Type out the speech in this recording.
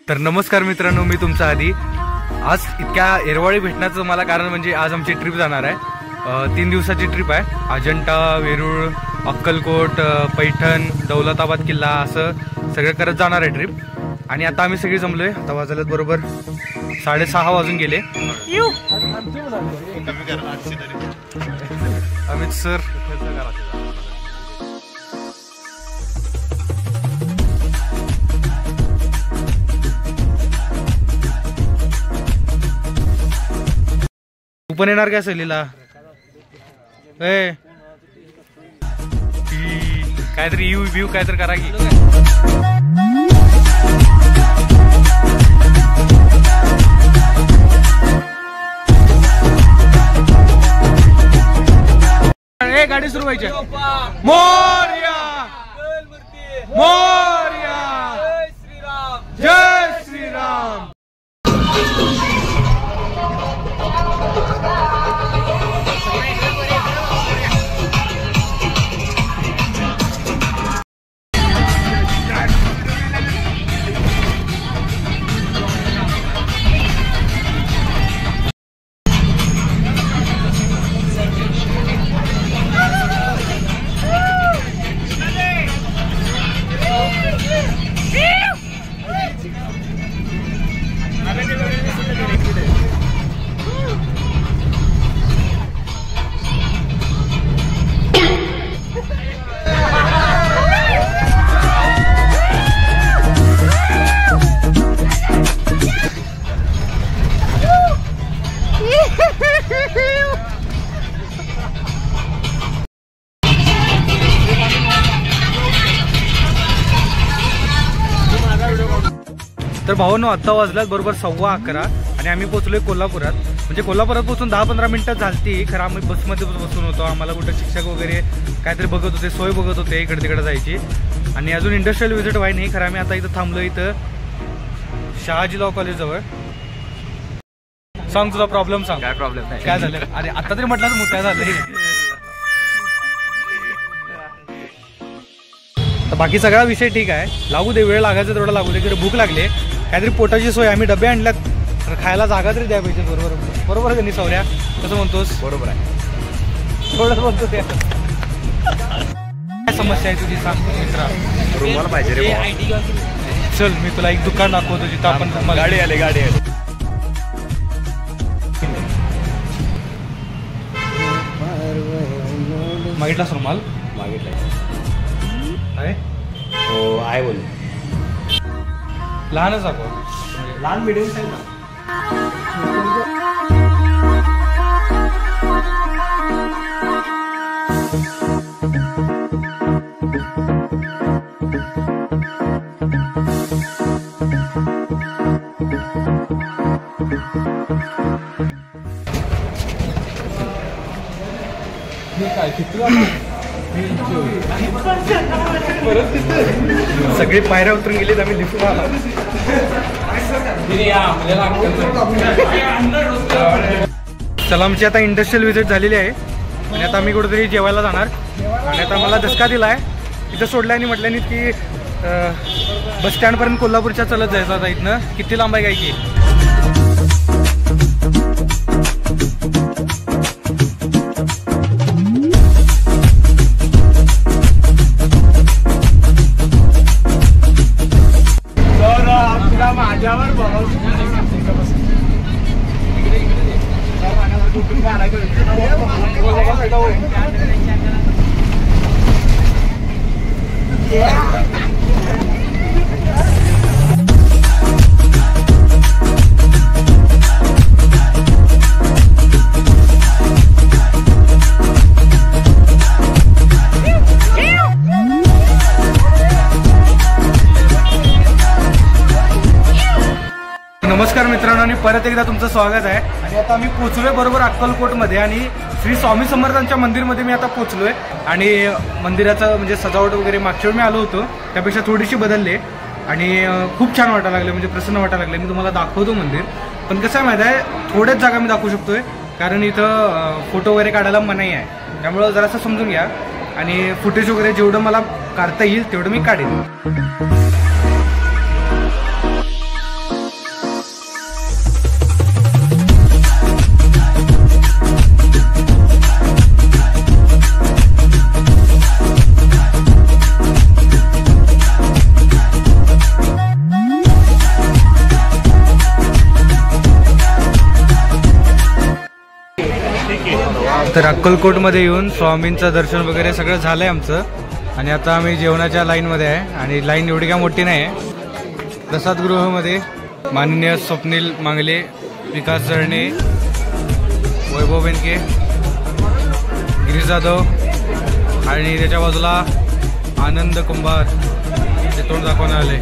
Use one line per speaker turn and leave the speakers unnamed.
तर नमस्कार मित्रांनो, मी तुमचा आधी आज इतक्या एरवाळी भेटण्याचं मला कारण म्हणजे आज आमची ट्रिप जाणार आहे। 3 दिवसाची ट्रिप आहे। अजंठा, वेरूळ, अक्कलकोट, पैठण, दौलताबाद किल्ला असं सगळं करत जाणार आहे ट्रिप। आणि आता आम्ही सगळे जमलोय। आता वाजलेत बरोबर 6:30 वाजून गेले। अमित सर तू पण येणार काय सहलीला? काहीतरी यू व्ह्यू काहीतरी करा की। गाडी सुरू व्हायची। मोरया मोरया, जय श्रीराम। तर भावांनो, आता वाजल्यात बरोबर 11:15 आणि आम्ही पोहोचलोय कोल्हापुरात। म्हणजे कोल्हापुरात पोहोचून 10-15 मिनिटं झालती। खरं आम्ही बसमध्ये बसून होतो। आम्हाला कुठं शिक्षक वगैरे काहीतरी बघत होते, सोय बघत होते इकडे तिकडे जायची। आणि अजून इंडस्ट्रियल व्हिजिट व्हाय नाही। खरं आम्ही आता इथं थांबलो, इथं शहाजी लॉ कॉलेज जवळ। सांग तुझा प्रॉब्लेम सांग।
काय प्रॉब्लेम नाही,
काय झालं? अरे आता तरी म्हटलं मोठ्या झालंय। तर बाकी सगळा विषय ठीक आहे, लागू दे, वेळ लागायचा तेवढा लागू दे। की भूक लागली, काहीतरी पोटाची सोय, आम्ही डबे आणल्यात, तर खायला जागा तरी द्या पाहिजे। बरोबर बरोबर आहे का नाही सौर्या? कसं म्हणतोस?
बरोबर आहे,
थोडं म्हणतो ते। काय समस्या आहे तुझी सांग मित्रा?
रुमाल पाहिजे रे।
चल मी तुला एक दुकान दाखवतो जिथं आपण
गाडी आली गाडी आली।
मागितलास रुमाल?
मागितलाय
आहे?
हो आहे बोल।
लहानच दाखव,
लहान मिडियम साईज ना।
सगळे पायऱ्या उतरून गेलेत, आम्ही लिफ्ट आला। चला, आमची आता इंडस्ट्रियल व्हिजिट झालेली आहे आणि आता आम्ही कुठेतरी जेवायला जाणार। आणि आता मला धसका दिलाय, इथं सोडल्या आणि म्हटल्याने की बस स्टँडपर्यंत कोल्हापूरच्या चलत जायचं। आता इथनं किती लांब आहे काय की?
माझ्यावर
नमस्कार मित्रांनो, आणि परत एकदा तुमचं स्वागत आहे। आणि आता आम्ही पोहोचलोय बरोबर अक्कलकोटमध्ये आणि श्री स्वामी समर्थांच्या मंदिरमध्ये मी आता पोहोचलोय। आणि मंदिराचं म्हणजे सजावट वगैरे मागच्या वेळी मी आलो होतो त्यापेक्षा थोडीशी बदलले आणि खूप छान वाटायला लागले, म्हणजे प्रसन्न वाटायला लागले। मी तुम्हाला दाखवतो मंदिर, पण कसं आहे माहिती आहे, थोड्याच जागा मी दाखवू शकतोय कारण इथं फोटो वगैरे काढायला मनाई आहे, त्यामुळे जरासं समजून घ्या आणि फुटेज वगैरे जेवढं मला काढता येईल तेवढं मी काढेन। तर अक्कलकोटमध्ये येऊन स्वामींचं दर्शन वगैरे सगळं झालंय आमचं आणि आता आम्ही जेवणाच्या लाईनमध्ये आहे आणि लाईन एवढी काय मोठी नाही आहे. प्रसादगृहामध्ये माननीय स्वप्नील मांगले, विकास जळणे, वैभव बेनके, गिरीश जाधव आणि त्याच्या बाजूला आनंद कुंभार ते तोंड दाखवून आले.